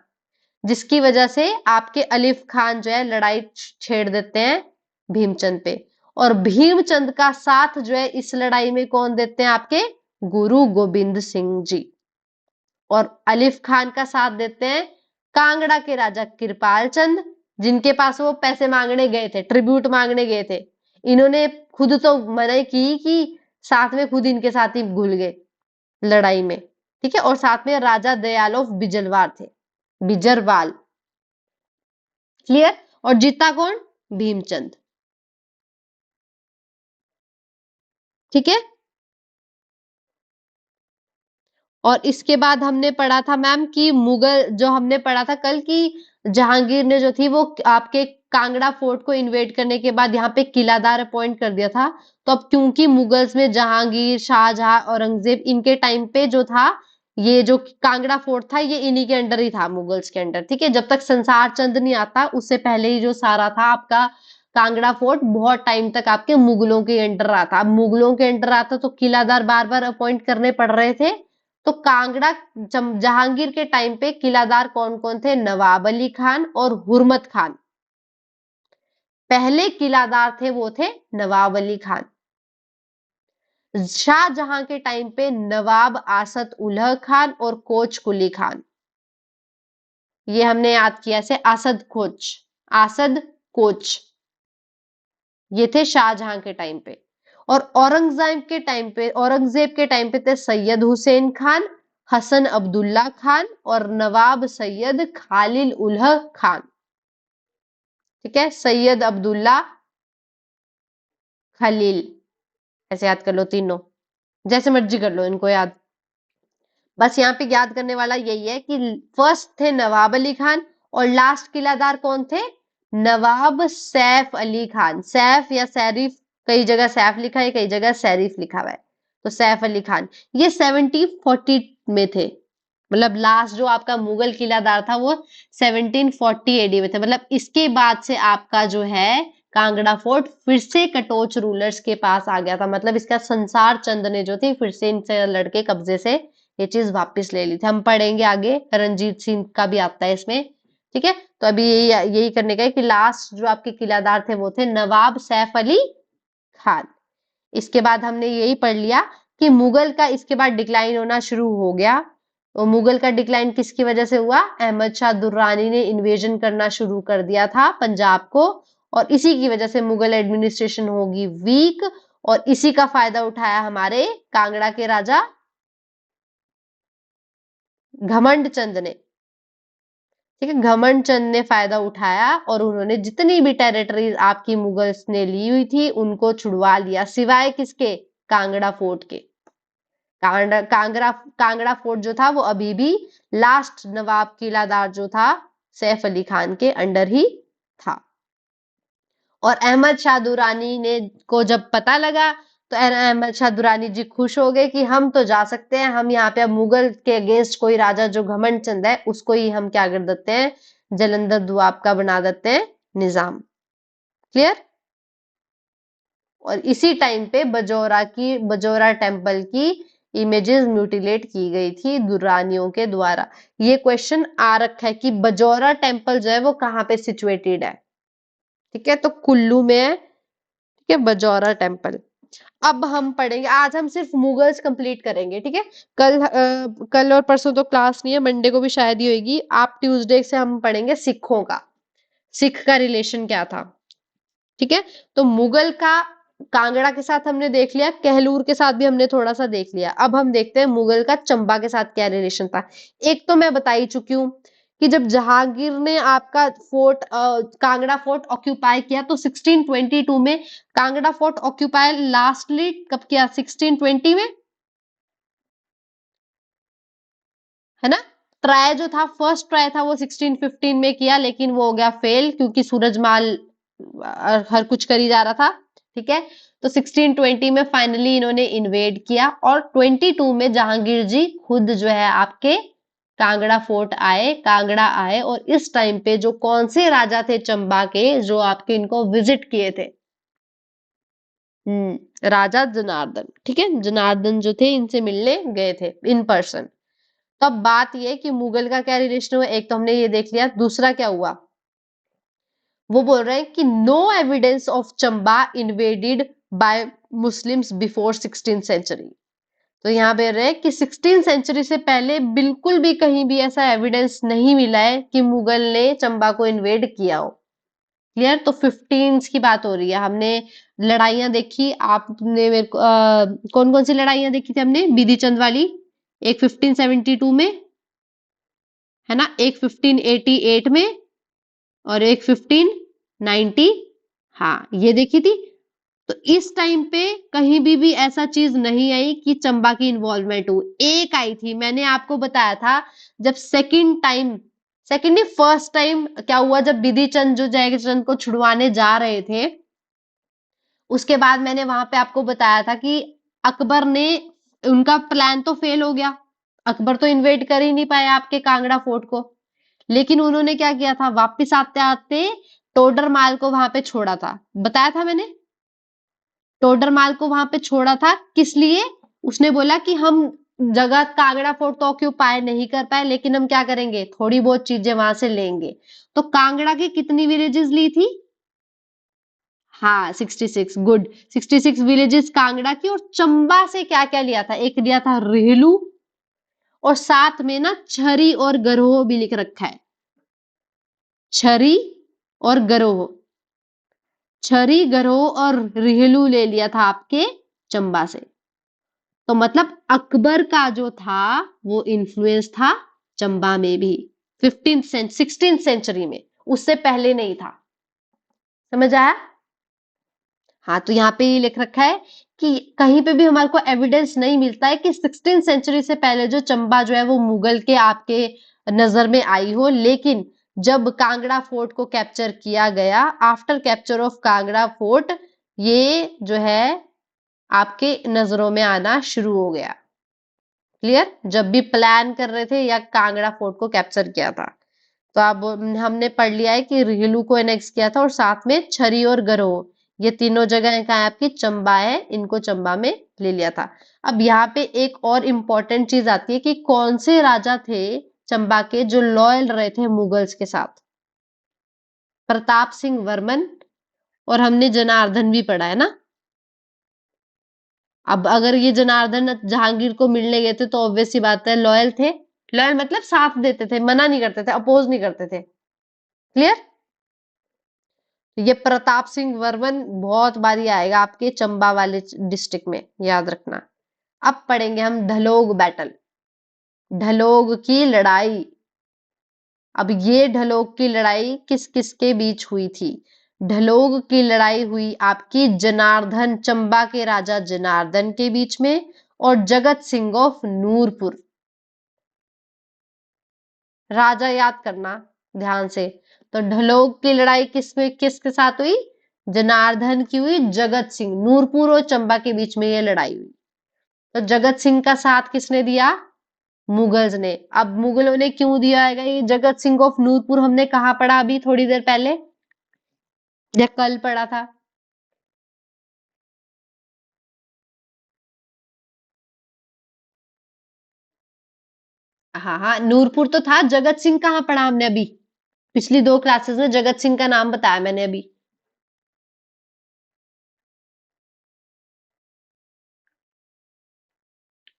जिसकी वजह से आपके अलिफ खान जो है लड़ाई छेड़ देते हैं भीमचंद पे, और भीमचंद का साथ जो है इस लड़ाई में कौन देते हैं, आपके गुरु गोविंद सिंह जी। और अलिफ खान का साथ देते हैं कांगड़ा के राजा कृपाल चंद, जिनके पास वो पैसे मांगने गए थे, ट्रिब्यूट मांगने गए थे। इन्होंने खुद तो मना की कि साथ में खुद इनके साथ ही घुल गए लड़ाई में, ठीक है। और साथ में राजा दयाल ऑफ बिजलवार थे, बिजरवाल, क्लियर। और जीता कौन, भीमचंद, ठीक है। और इसके बाद हमने पढ़ा था मैम कि मुगल, जो हमने पढ़ा था कल कि जहांगीर ने जो थी वो आपके कांगड़ा फोर्ट को इन्वेड करने के बाद यहाँ पे किलादार अपॉइंट कर दिया था। तो अब क्योंकि मुगल्स में जहांगीर, शाहजहां, औरंगजेब, इनके टाइम पे जो था ये जो कांगड़ा फोर्ट था ये इन्हीं के अंडर ही था, मुगल्स के अंडर, ठीक है। जब तक संसार चंद नहीं आता उससे पहले ही जो सारा था आपका कांगड़ा फोर्ट बहुत टाइम तक आपके मुगलों के अंडर रहा था। अब मुगलों के अंडर आता तो किलादार बार बार अपॉइंट करने पड़ रहे थे। तो कांगड़ा जहांगीर के टाइम पे किलादार कौन कौन थे, नवाब अली खान और हुरमत खान। पहले किलादार थे वो थे नवाब अली खान। शाहजहां के टाइम पे नवाब आसद उलह खान और कोच कुली खान, ये हमने याद किया से आसद कोच, आसद कोच, ये थे शाहजहां के टाइम पे। और औरंगजेब के टाइम पे थे सैयद हुसैन खान, हसन अब्दुल्ला खान और नवाब सैयद खालिल उलह खान, ठीक है। सैयद अब्दुल्ला, खलील, ऐसे याद कर लो तीनों, जैसे मर्जी कर लो इनको याद। बस यहाँ पे याद करने वाला यही है कि फर्स्ट थे नवाब अली खान और लास्ट किलादार कौन थे, नवाब सैफ अली खान। सैफ या सैरिफ, कई जगह सैफ लिखा है, कई जगह सैरिफ लिखा हुआ है। तो सैफ अली खान ये 1740 में थे, मतलब लास्ट जो आपका मुगल किलादार था वो 1740 एडी में थे। मतलब इसके बाद से आपका जो है कांगड़ा फोर्ट फिर से कटोच रूलर्स के पास आ गया था। मतलब इसका संसार चंद ने जो थी फिर से इनसे लड़के कब्जे से ये चीज वापस ले ली थी। हम पढ़ेंगे आगे, रणजीत सिंह का भी आता है इसमें, ठीक है। तो अभी यही करने का है कि लास्ट जो आपके किलादार थे वो थे नवाब सैफ अली खान। इसके बाद हमने यही पढ़ लिया कि मुगल का इसके बाद डिक्लाइन होना शुरू हो गया। तो मुगल का डिक्लाइन किसकी वजह से हुआ, अहमद शाह दुर्रानी ने इन्वेजन करना शुरू कर दिया था पंजाब को, और इसी की वजह से मुगल एडमिनिस्ट्रेशन होगी वीक, और इसी का फायदा उठाया हमारे कांगड़ा के राजा घमंड चंद ने, ठीक है। घमंड चंद ने फायदा उठाया और उन्होंने जितनी भी टेरिटरीज आपकी मुगल्स ने ली हुई थी उनको छुड़वा लिया, सिवाय किसके, कांगड़ा फोर्ट के। कांगड़ा फोर्ट जो था वो अभी भी लास्ट नवाब किलादार जो था सैफ अली खान के अंडर ही था। और अहमद शाह दुरानी ने को जब पता लगा तो अहमद शाह दुरानी जी खुश हो गए कि हम तो जा सकते हैं, हम यहाँ पे अब मुगल के अगेंस्ट कोई राजा जो घमंड चंद है उसको ही हम क्या कर देते हैं, जलंधर दुआब का बना देते हैं निजाम। क्लियर। और इसी टाइम पे बजौरा टेम्पल की इमेजेस म्यूटिलेट की गई थी दुरानियों के द्वारा। ये क्वेश्चन आ रखा है कि बजौरा टेम्पल जो है वो कहाँ पे सिचुएटेड है। ठीक है, तो कुल्लू में है। ठीक है, बजौरा टेम्पल। अब हम पढ़ेंगे, आज हम सिर्फ मुगल्स कंप्लीट करेंगे। ठीक है, कल और परसों तो क्लास नहीं है, मंडे को भी शायद ही होगी। आप ट्यूसडे से हम पढ़ेंगे सिखों का, सिख का रिलेशन क्या था। ठीक है, तो मुगल का कांगड़ा के साथ हमने देख लिया, कहलूर के साथ भी हमने थोड़ा सा देख लिया। अब हम देखते हैं मुगल का चंबा के साथ क्या रिलेशन था। एक तो मैं बता ही चुकी हूँ कि जब जहांगीर ने आपका कांगड़ा फोर्ट ऑक्यूपाई किया तो 1622 में कांगड़ा फोर्ट ऑक्यूपाई लास्टली कब किया, 1620 में, है ना। ट्राई जो था, फर्स्ट ट्राई था वो 1615 में किया, लेकिन वो हो गया फेल क्योंकि सूरजमाल हर कुछ कर ही जा रहा था। ठीक है, तो 1620 में फाइनली इन्होंने इन्वेड किया और 22 में जहांगीर जी खुद जो है आपके कांगड़ा फोर्ट आए, कांगड़ा आए। और इस टाइम पे जो कौन से राजा थे चंबा के जो आपके इनको विजिट किए थे, राजा जनार्दन। ठीक है, जनार्दन जो थे इनसे मिलने गए थे इन पर्सन। तो अब बात ये कि मुगल का क्या रिलेशन हुआ, एक तो हमने ये देख लिया। दूसरा क्या हुआ, वो बोल रहे हैं कि no evidence of Chamba invaded by Muslims before 16th century. तो यहाँ पे रहे कि 16th सेंचुरी से पहले बिल्कुल भी कहीं भी ऐसा एविडेंस नहीं मिला है कि मुगल ने चंबा को इन्वेड किया हो। क्लियर। तो 15 की बात हो रही है। हमने लड़ाइयां देखी, आपने मेरे को कौन कौन सी लड़ाइयां देखी थी हमने, बिधि चंद वाली, एक 1572 में, है ना, एक 1588 में और एक 1590, हाँ ये देखी थी। तो इस टाइम पे कहीं भी ऐसा चीज नहीं आई कि चंबा की इन्वॉल्वमेंट हो। एक आई थी, मैंने आपको बताया था, जब सेकंड नहीं फर्स्ट टाइम क्या हुआ, जब बिधि चंद जो जयचंद को छुड़वाने जा रहे थे, उसके बाद मैंने वहां पे आपको बताया था कि अकबर ने, उनका प्लान तो फेल हो गया, अकबर तो इन्वेड कर ही नहीं पाया आपके कांगड़ा फोर्ट को। लेकिन उन्होंने क्या किया था, वापिस आते आते टोडर माल को वहां पे छोड़ा था, बताया था मैंने। टोडर माल को वहां पे छोड़ा था किस लिए, उसने बोला कि हम जगह कांगड़ा फोर्ट तो ऑक्यूपाई नहीं कर पाए, लेकिन हम क्या करेंगे, थोड़ी बहुत चीजें वहां से लेंगे। तो कांगड़ा की कितनी विलेजेस ली थी, हाँ 66, गुड। 66 विलेजेस कांगड़ा की। और चंबा से क्या क्या लिया था, एक लिया था रेहलू, और साथ में ना छरी और गरोह भी लिख रखा है, छरी और गरोह, छरी गरोह और रेहलू ले लिया था आपके चंबा से। तो मतलब अकबर का जो था वो इन्फ्लुएंस था चंबा में भी 16th सेंचुरी में, उससे पहले नहीं था। समझ आया। हाँ, तो यहाँ पे ये लिख रखा है कि कहीं पे भी हमारे को एविडेंस नहीं मिलता है कि 16th सेंचुरी से पहले जो चंबा जो है वो मुगल के आपके नजर में आई हो। लेकिन जब कांगड़ा फोर्ट को कैप्चर किया गया, after capture of Kangra fort, ये जो है आपके नजरों में आना शुरू हो गया। क्लियर। जब भी प्लान कर रहे थे या कांगड़ा फोर्ट को कैप्चर किया था। तो अब हमने पढ़ लिया है कि रिहलू को एनेक्स किया था और साथ में छरी और गरोह, ये तीनों जगह कहाँ है आपकी, चंबा है, इनको चंबा में ले लिया था। अब यहाँ पे एक और इम्पोर्टेंट चीज आती है कि कौन से राजा थे चंबा के जो लॉयल रहे थे मुगल्स के साथ। प्रताप सिंह वर्मन, और हमने जनार्दन भी पढ़ा है ना। अब अगर ये जनार्दन जहांगीर को मिलने गए थे तो ऑब्वियस सी बात है लॉयल थे। लॉयल मतलब साथ देते थे, मना नहीं करते थे, अपोज नहीं करते थे। क्लियर। ये प्रताप सिंह वर्मन बहुत बारी आएगा आपके चंबा वाले डिस्ट्रिक्ट में, याद रखना। अब पढ़ेंगे हम ढलोग बैटल, ढलोग की लड़ाई। अब ये ढलोग की लड़ाई किस किस के बीच हुई थी, ढलोग की लड़ाई हुई आपकी जनार्दन, चंबा के राजा जनार्दन के बीच में और जगत सिंह ऑफ नूरपुर। राजा याद करना ध्यान से। तो ढलोग की लड़ाई किसके साथ हुई, जनार्दन की हुई जगत सिंह, नूरपुर और चंबा के बीच में ये लड़ाई हुई। तो जगत सिंह का साथ किसने दिया? मुगल्स ने। अब मुगलों ने क्यों दिया है ये जगत सिंह ऑफ नूरपुर, हमने कहाँ पढ़ा अभी थोड़ी देर पहले, या कल पढ़ा था? हाँ हाँ, नूरपुर तो था, जगत सिंह कहाँ पढ़ा हमने अभी? पिछली 2 क्लासेस में जगत सिंह का नाम बताया मैंने अभी।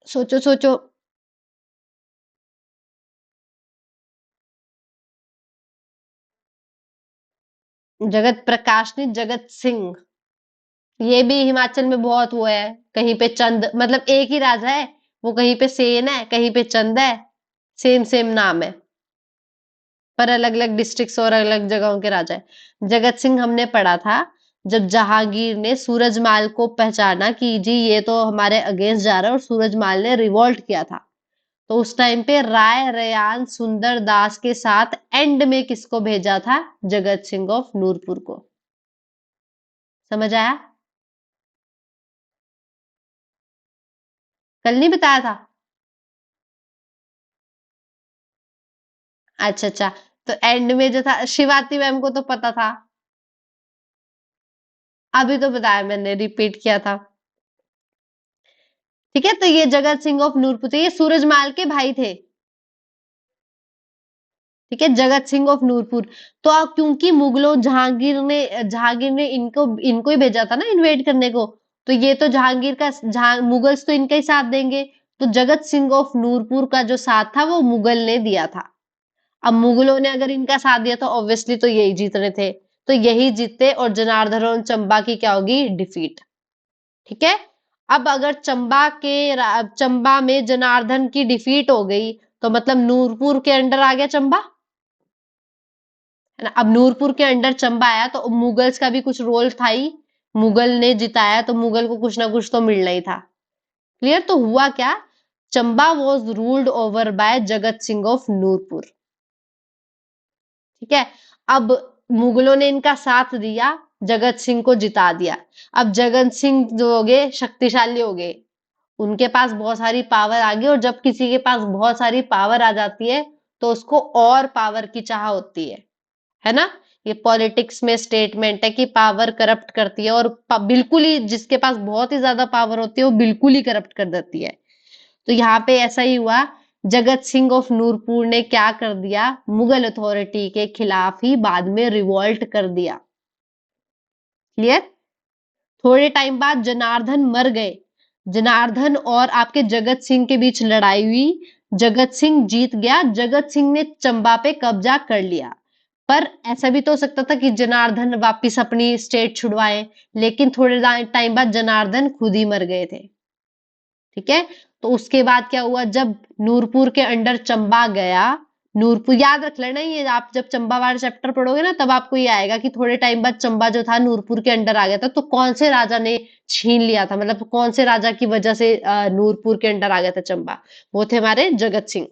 सोचो सोचो। जगत प्रकाश ने जगत सिंह। ये भी हिमाचल में बहुत वो है, कहीं पे चंद, मतलब एक ही राजा है, वो कहीं पे सेन है, कहीं पे चंद है, सेम सेम नाम है, पर अलग अलग डिस्ट्रिक्ट्स और अलग अलग जगहों के राजा है। जगत सिंह हमने पढ़ा था जब जहांगीर ने सूरजमाल को पहचाना कि जी ये तो हमारे अगेंस्ट जा रहा है, और सूरजमाल ने रिवॉल्ट किया था, तो उस टाइम पे राय रयान सुंदर दास के साथ एंड में किसको भेजा था? जगत सिंह ऑफ नूरपुर को। समझ आया? कल नहीं बताया था? अच्छा अच्छा। तो एंड में जो था, शिवाती मैम को तो पता था, अभी तो बताया मैंने, रिपीट किया था। ठीक है, तो ये जगत सिंह ऑफ नूरपुर थे, ये सूरजमाल के भाई थे। ठीक है, जगत सिंह ऑफ नूरपुर। तो अब क्योंकि मुगलों, जहांगीर ने इनको इनको ही भेजा था ना इन्वेड करने को, तो ये तो जहांगीर का, मुगल्स तो इनका ही साथ देंगे, तो जगत सिंह ऑफ नूरपुर का जो साथ था वो मुगल ने दिया था। अब मुगलों ने अगर इनका साथ दिया तो ऑब्वियसली तो यही जीत रहे थे, तो यही जीते, और जनार्दन और चंबा की क्या होगी? डिफीट। ठीक है। अब अगर चंबा में जनार्दन की डिफीट हो गई, तो मतलब नूरपुर के अंडर आ गया चंबा, है ना? अब नूरपुर के अंडर चंबा आया तो मुगल्स का भी कुछ रोल था ही, मुगल ने जिताया तो मुगल को कुछ ना कुछ तो मिलना ही था। क्लियर? तो हुआ क्या? Chamba was ruled over by Jagat Singh of Nurpur. ठीक है। अब मुगलों ने इनका साथ दिया, जगत सिंह को जिता दिया। अब जगत सिंह जो हो गए, शक्तिशाली हो गए, उनके पास बहुत सारी पावर आ गई, और जब किसी के पास बहुत सारी पावर आ जाती है तो उसको और पावर की चाह होती है ना? ये पॉलिटिक्स में स्टेटमेंट है कि पावर करप्ट करती है, और बिल्कुल ही जिसके पास बहुत ही ज्यादा पावर होती है वो बिल्कुल ही करप्ट कर देती है। तो यहाँ पे ऐसा ही हुआ, जगत सिंह ऑफ नूरपुर ने क्या कर दिया? मुगल अथॉरिटी के खिलाफ ही बाद में रिवॉल्ट कर दिया। क्लियर? थोड़े टाइम बाद जनार्दन मर गए, जनार्दन और आपके जगत सिंह के बीच लड़ाई हुई, जगत सिंह जीत गया, जगत सिंह ने चंबा पे कब्जा कर लिया। पर ऐसा भी तो हो सकता था कि जनार्दन वापिस अपनी स्टेट छुड़वाए, लेकिन थोड़े टाइम बाद जनार्दन खुद ही मर गए थे। ठीक है। तो उसके बाद क्या हुआ, जब नूरपुर के अंडर चंबा गया, नूरपुर याद रख लेना, ये आप जब चंबा वाला चैप्टर पढ़ोगे ना तब आपको ये आएगा कि थोड़े टाइम बाद चंबा जो था नूरपुर के अंडर आ गया था, तो कौन से राजा ने छीन लिया था, मतलब कौन से राजा की वजह से नूरपुर के अंडर आ गया था चंबा? वो थे हमारे जगत सिंह।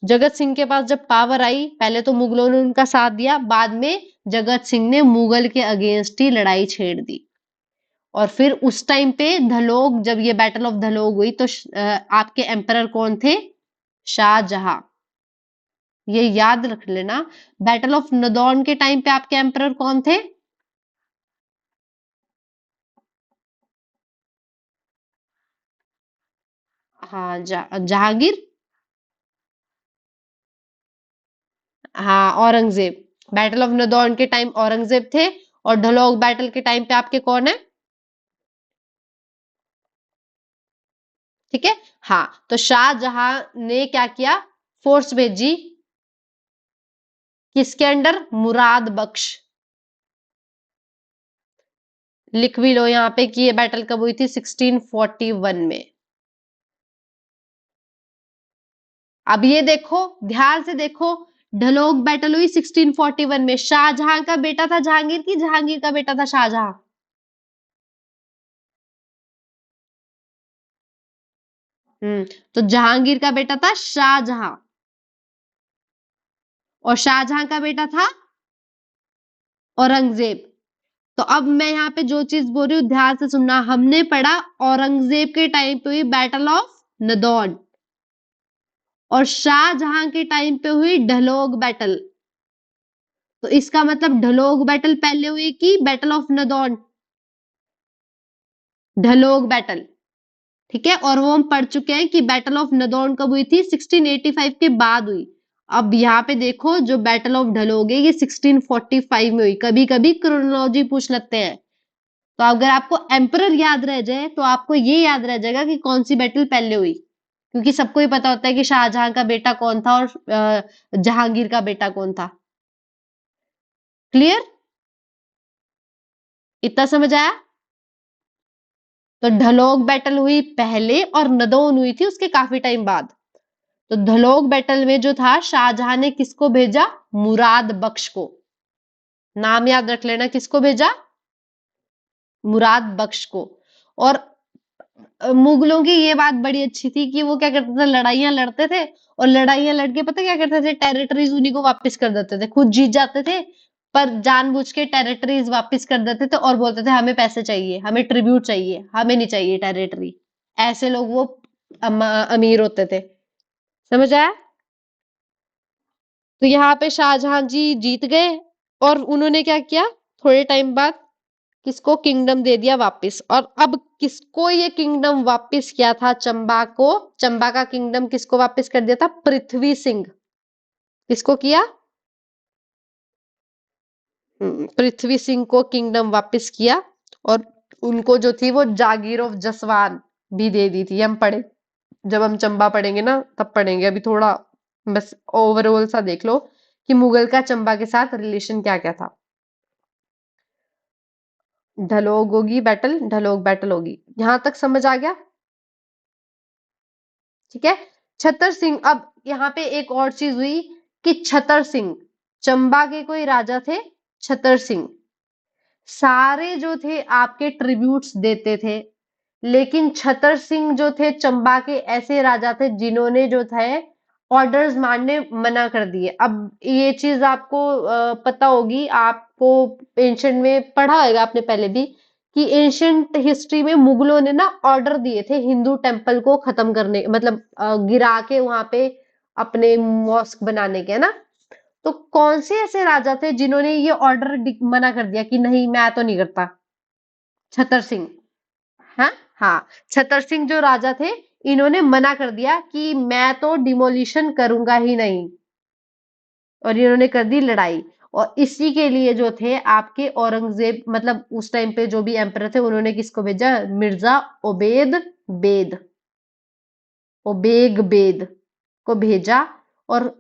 जगत सिंह के पास जब पावर आई, पहले तो मुगलों ने उनका साथ दिया, बाद में जगत सिंह ने मुगल के अगेंस्ट ही लड़ाई छेड़ दी। और फिर उस टाइम पे धलोक, जब ये बैटल ऑफ धलोक हुई तो आपके एम्परर कौन थे? शाहजहां। ये याद रख लेना। बैटल ऑफ नदौन के टाइम पे आपके एम्परर कौन थे? हाँ, जहांगीर। हाँ, औरंगजेब। बैटल ऑफ नदौन के टाइम औरंगजेब थे, और ढलोक बैटल के टाइम पे आपके कौन है? ठीक है। हाँ, तो शाहजहां ने क्या किया? फोर्स भेजी, किसके अंडर? मुराद बख्श। लिख भी लो यहाँ पे कि ये बैटल कब हुई थी? 1641 में। अब ये देखो, ध्यान से देखो, ढलोक बैटल हुई 1641 में, शाहजहां का बेटा था जहांगीर की जहांगीर का बेटा था शाहजहां? हम्म। तो जहांगीर का बेटा था शाहजहां, और शाहजहां का बेटा था औरंगजेब। तो अब मैं यहाँ पे जो चीज बोल रही हूँ ध्यान से सुनना। हमने पढ़ा औरंगजेब के टाइम पे हुई बैटल ऑफ नदौन, और शाहजहां के टाइम पे हुई ढलोग बैटल। तो इसका मतलब ढलोग बैटल पहले हुई कि बैटल ऑफ नदौन? ढलोग बैटल, ठीक है। और वो हम पढ़ चुके हैं कि बैटल ऑफ नदौन कब हुई थी? 1685 के बाद हुई। अब यहाँ पे देखो जो बैटल ऑफ ढलोग है ये 1645 में हुई। कभी कभी क्रोनोलॉजी पूछ लेते हैं, तो अगर आपको एम्परर याद रह जाए तो आपको ये याद रह जाएगा कि कौन सी बैटल पहले हुई, क्योंकि सबको ही पता होता है कि शाहजहां का बेटा कौन था और जहांगीर का बेटा कौन था। क्लियर? इतना समझ आया? तो ढलोग बैटल हुई पहले और नदौन हुई थी उसके काफी टाइम बाद। तो ढलोग बैटल में जो था शाहजहां ने किसको भेजा? मुराद बख्श को। नाम याद रख लेना, किसको भेजा? मुराद बख्श को। और मुगलों की ये बात बड़ी अच्छी थी कि वो क्या करते थे, लड़ाइयां लड़ते थे, और लड़ाइयां लड़के पता क्या करते थे, टेरिटरीज उन्हीं को वापस कर देते थे। खुद जीत जाते थे पर जानबूझ के टेरिटरीज वापस कर देते थे और बोलते थे हमें पैसे चाहिए, हमें ट्रिब्यूट चाहिए, हमें नहीं चाहिए टेरिटरी। ऐसे लोग वो अमीर होते थे। समझ आया? तो यहाँ पे शाहजहां जी जीत गए, और उन्होंने क्या किया, थोड़े टाइम बाद किसको किंगडम दे दिया वापस। और अब किसको ये किंगडम वापस किया था? चंबा को। चंबा का किंगडम किसको वापस कर दिया था? पृथ्वी सिंह। किसको किया? पृथ्वी सिंह को किंगडम वापस किया। और उनको जो थी वो जागीर ऑफ जसवान भी दे दी थी। हम पढ़े, जब हम चंबा पढ़ेंगे ना तब पढ़ेंगे, अभी थोड़ा बस ओवरऑल सा देख लो कि मुगल का चंबा के साथ रिलेशन क्या क्या था। ढलोग होगी बैटल, ढलोग बैटल होगी। यहां तक समझ आ गया? ठीक है। छतर सिंह, अब यहाँ पे एक और चीज हुई कि छतर सिंह, चंबा के कोई राजा थे छतर सिंह, सारे जो थे आपके ट्रिब्यूट्स देते थे, लेकिन छतर सिंह जो थे चंबा के ऐसे राजा थे जिन्होंने जो थे ऑर्डर्स मानने मना कर दिए। अब ये चीज आपको पता होगी, आपको एंशंट में पढ़ा होगा आपने पहले भी, कि एंशंट हिस्ट्री में मुगलों ने ना ऑर्डर दिए थे हिंदू टेम्पल को खत्म करने, मतलब गिरा के वहां पे अपने मॉस्क बनाने के, है ना। तो कौन से ऐसे राजा थे जिन्होंने ये ऑर्डर मना कर दिया कि नहीं मैं तो नहीं करता? छतर सिंह। हाँ, हाँ, छतर सिंह जो राजा थे, इन्होंने मना कर दिया कि मैं तो डिमोलिशन करूंगा ही नहीं, और इन्होंने कर दी लड़ाई। और इसी के लिए जो थे आपके औरंगजेब, मतलब उस टाइम पे जो भी एम्परर थे, उन्होंने किसको भेजा? मिर्जा उबैद बेद, उबेग बेद को भेजा। और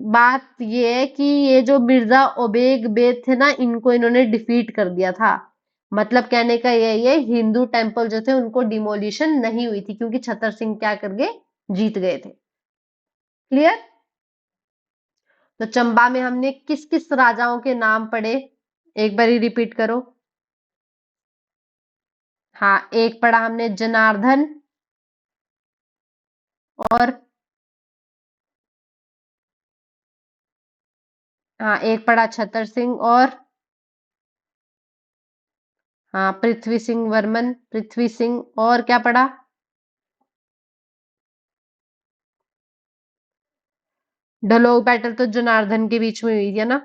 बात ये है कि ये जो मिर्जा उबेग बेद थे ना, इनको इन्होंने डिफीट कर दिया था। मतलब कहने का ये हिंदू टेम्पल जो थे उनको डिमोलिशन नहीं हुई थी, क्योंकि छतर सिंह क्या कर गए? जीत गए थे। क्लियर? तो चंबा में हमने किस किस राजाओं के नाम पढ़े? एक बार ही रिपीट करो। हाँ, एक पढ़ा हमने जनार्दन, और हाँ एक पढ़ा छतर सिंह, और हाँ पृथ्वी सिंह वर्मन, पृथ्वी सिंह, और क्या पढ़ा? ढलोग बैटल तो जनार्दन के बीच में हुई थी, है ना।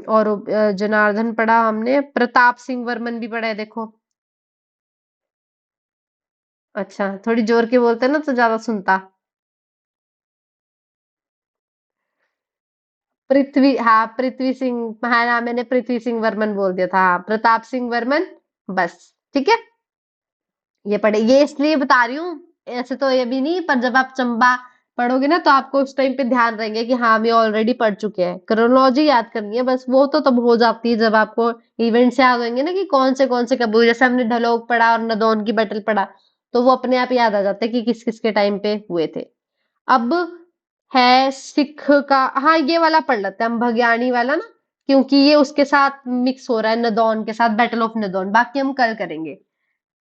और जनार्दन पढ़ा हमने, प्रताप सिंह वर्मन भी पढ़ा है देखो। अच्छा, थोड़ी जोर के बोलते ना तो ज्यादा सुनता। पृथ्वी, हाँ पृथ्वी सिंह, हाँ ना मैंने पृथ्वी सिंह वर्मन बोल दिया था। हाँ, प्रताप सिंह वर्मन, बस ठीक है। ये पढ़े, ये इसलिए बता रही हूँ, ऐसे तो ये भी नहीं, पर जब आप चंबा पढ़ोगे ना तो आपको उस टाइम पे ध्यान रहेंगे कि हाँ हम ये ऑलरेडी पढ़ चुके हैं। क्रोनोलॉजी याद करनी है बस, वो तो तब हो जाती है जब आपको इवेंट्स याद होंगे ना कि कौन से कब हुए। जैसे हमने ढलोग पढ़ा और नदौन की बैटल पढ़ा, तो वो अपने आप याद आ जाता है कि किस किस के टाइम पे हुए थे। अब है सिख का, हाँ ये वाला पढ़ लेते हैं हम, भगयानी वाला ना, क्योंकि ये उसके साथ मिक्स हो रहा है, नदौन के साथ, बैटल ऑफ नदौन। बाकी हम कल करेंगे,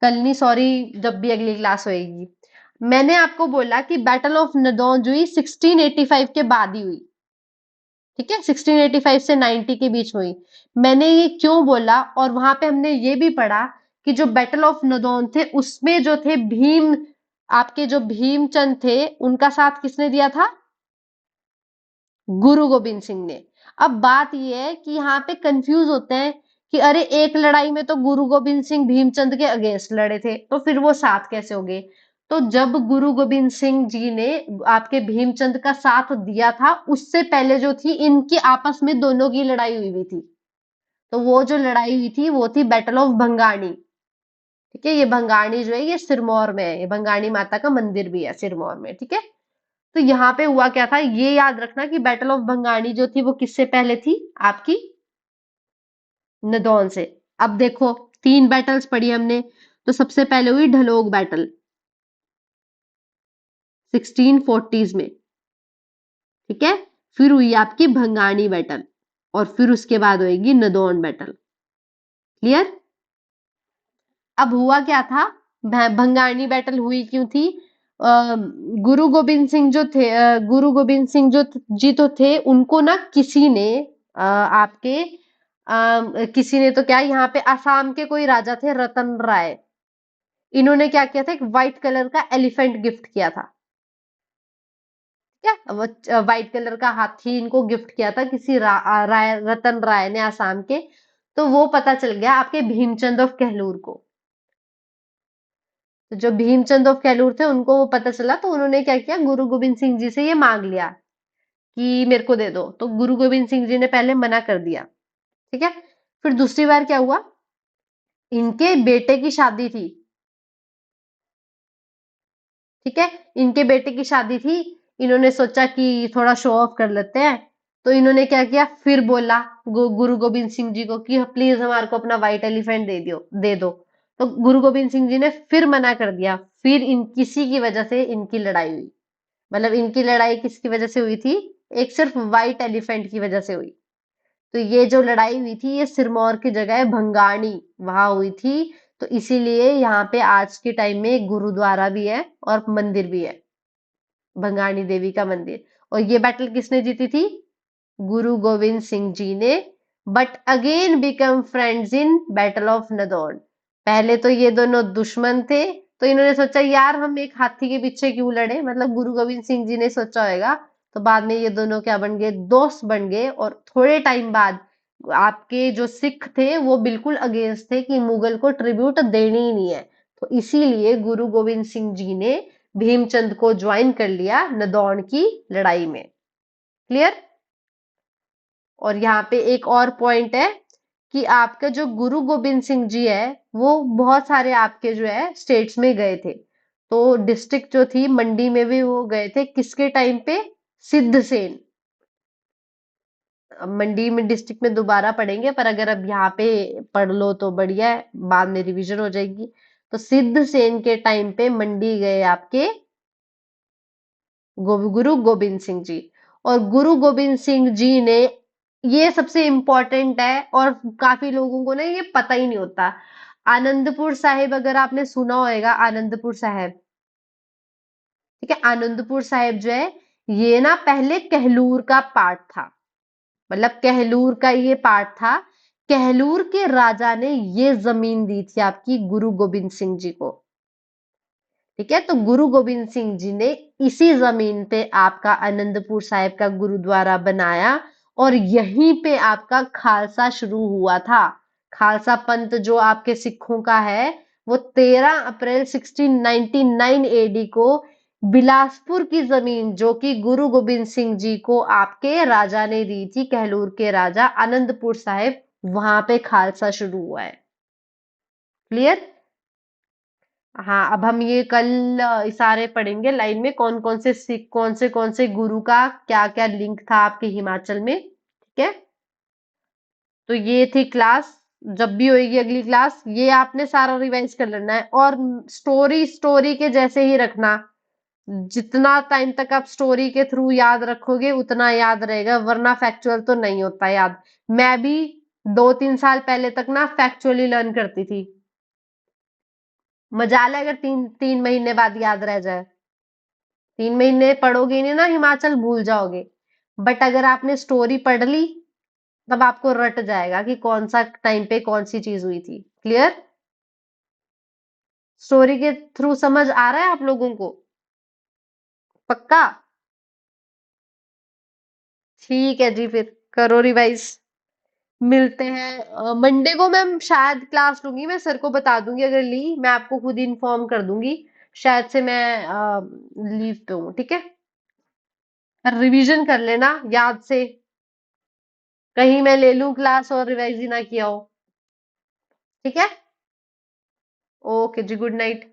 कल नहीं सॉरी, जब भी अगली क्लास होएगी। मैंने आपको बोला कि बैटल ऑफ नदौन जो हुई 1685 के बाद ही हुई, ठीक है, 1685 से 90 के बीच हुई। मैंने ये क्यों बोला, और वहां पे हमने ये भी पढ़ा कि जो बैटल ऑफ नदौन थे उसमें जो थे भीम, आपके जो भीमचंद थे उनका साथ किसने दिया था? गुरु गोविंद सिंह ने। अब बात यह है कि यहाँ पे कंफ्यूज होते हैं कि अरे एक लड़ाई में तो गुरु गोविंद सिंह भीमचंद के अगेंस्ट लड़े थे, तो फिर वो साथ कैसे हो गए? तो जब गुरु गोविंद सिंह जी ने आपके भीमचंद का साथ दिया था, उससे पहले जो थी इनकी आपस में दोनों की लड़ाई हुई थी। तो वो जो लड़ाई हुई थी वो थी बैटल ऑफ भंगाणी। ठीक है, ये भंगाणी जो है ये सिरमौर में है, ये भंगाणी माता का मंदिर भी है सिरमौर में। ठीक है, तो यहाँ पे हुआ क्या था ये याद रखना कि बैटल ऑफ भंगाणी जो थी वो किससे पहले थी? आपकी नदौन से। अब देखो, 3 बैटल्स पढ़ी हमने। तो सबसे पहले हुई ढलोग बैटल 1640s में। ठीक है, फिर हुई आपकी भंगाणी बैटल, और फिर उसके बाद होगी नदौन बैटल। क्लियर? अब हुआ क्या था, भंगाणी बैटल हुई क्यों थी? गुरु गोविंद सिंह जो थे, गुरु गोविंद सिंह जो जी तो थे, उनको ना किसी ने आपके किसी ने तो क्या, यहाँ पे आसाम के कोई राजा थे रतन राय, इन्होंने क्या किया था, एक व्हाइट कलर का एलिफेंट गिफ्ट किया था। क्या व्हाइट कलर का हाथी इनको गिफ्ट किया था किसी रतन राय ने आसाम के। तो वो पता चल गया आपके भीमचंद ऑफ कहलूर को। तो जो भीमचंद ऑफ कहलूर थे उनको वो पता चला, तो उन्होंने क्या किया, गुरु गोविंद सिंह जी से ये मांग लिया कि मेरे को दे दो। तो गुरु गोविंद सिंह जी ने पहले मना कर दिया। ठीक है, फिर दूसरी बार क्या हुआ, इनके बेटे की शादी थी। ठीक है, इनके बेटे की शादी थी, इन्होंने सोचा कि थोड़ा शो ऑफ कर लेते हैं। तो इन्होंने क्या किया, फिर बोला गुरु गोविंद सिंह जी को कि प्लीज हमारे को अपना व्हाइट एलिफेंट दे दो। तो गुरु गोविंद सिंह जी ने फिर मना कर दिया। फिर इन किसी की वजह से इनकी लड़ाई हुई। मतलब इनकी लड़ाई किसकी वजह से हुई थी? एक सिर्फ व्हाइट एलिफेंट की वजह से हुई। तो ये जो लड़ाई हुई थी ये सिरमौर की जगह भंगाणी वहां हुई थी। तो इसीलिए यहाँ पे आज के टाइम में गुरुद्वारा भी है और मंदिर भी है, भंगाणी देवी का मंदिर। और ये बैटल किसने जीती थी? गुरु गोविंद सिंह जी ने। But again become friends in battle of Nadaun. पहले तो ये दोनों दुश्मन थे, तो इन्होंने सोचा यार हम एक हाथी के पीछे क्यों लड़े, मतलब गुरु गोविंद सिंह जी ने सोचा होगा। तो बाद में ये दोनों क्या बन गए, दोस्त बन गए। और थोड़े टाइम बाद आपके जो सिख थे वो बिल्कुल अगेंस्ट थे कि मुगल को ट्रिब्यूट देनी ही नहीं है। तो इसीलिए गुरु गोविंद सिंह जी ने भीमचंद को ज्वाइन कर लिया नदौन की लड़ाई में। क्लियर? और यहाँ पे एक और पॉइंट है कि आपका जो गुरु गोविंद सिंह जी है वो बहुत सारे आपके जो है स्टेट्स में गए थे। तो डिस्ट्रिक्ट जो थी मंडी में भी वो गए थे, किसके टाइम पे? सिद्धसेन। अब मंडी में डिस्ट्रिक्ट में दोबारा पढ़ेंगे, पर अगर अब यहाँ पे पढ़ लो तो बढ़िया है, बाद में रिवीजन हो जाएगी। तो सिद्धसेन के टाइम पे मंडी गए आपके गुरु गोविंद सिंह जी। और गुरु गोविंद सिंह जी ने, ये सबसे इंपॉर्टेंट है और काफी लोगों को ना ये पता ही नहीं होता, आनंदपुर साहिब अगर आपने सुना होगा, आनंदपुर साहिब। ठीक है, आनंदपुर साहिब जो है ये ना पहले कहलूर का पार्ट था। मतलब कहलूर का ये पार्ट था। कहलूर के राजा ने ये जमीन दी थी आपकी गुरु गोविंद सिंह जी को। ठीक है, तो गुरु गोविंद सिंह जी ने इसी जमीन पे आपका आनंदपुर साहिब का गुरुद्वारा बनाया। और यहीं पे आपका खालसा शुरू हुआ था। खालसा पंथ जो आपके सिखों का है वो 13 अप्रैल 1699 एडी को बिलासपुर की जमीन जो कि गुरु गोविंद सिंह जी को आपके राजा ने दी थी, कहलूर के राजा आनंदपुर साहिब, वहां पे खालसा शुरू हुआ है। क्लियर? हाँ, अब हम ये कल इशारे पढ़ेंगे लाइन में, कौन कौन से सिख, कौन से गुरु का क्या क्या लिंक था आपके हिमाचल में। ठीक है, तो ये थी क्लास। जब भी होगी अगली क्लास ये आपने सारा रिवाइज कर लेना है, और स्टोरी स्टोरी के जैसे ही रखना। जितना टाइम तक आप स्टोरी के थ्रू याद रखोगे उतना याद रहेगा, वरना फैक्चुअल तो नहीं होता याद। मैं भी 2-3 साल पहले तक ना फैक्चुअली लर्न करती थी। मजाल है अगर 3 3 महीने बाद याद रह जाए। 3 महीने पढ़ोगे नहीं ना हिमाचल भूल जाओगे। बट अगर आपने स्टोरी पढ़ ली तब आपको रट जाएगा कि कौन सा टाइम पे कौन सी चीज हुई थी। क्लियर? स्टोरी के थ्रू समझ आ रहा है आप लोगों को? पक्का? ठीक है जी, फिर करो रिवाइज। मिलते हैं मंडे को। मैम शायद क्लास लूंगी, मैं सर को बता दूंगी, अगर ली मैं आपको खुद इन्फॉर्म कर दूंगी। शायद से मैं लीव पे हूँ, ठीक है? रिवीजन कर लेना याद से, कहीं मैं ले लूं क्लास और रिवाइज ही ना किया हो। ठीक है? ओके जी, गुड नाइट।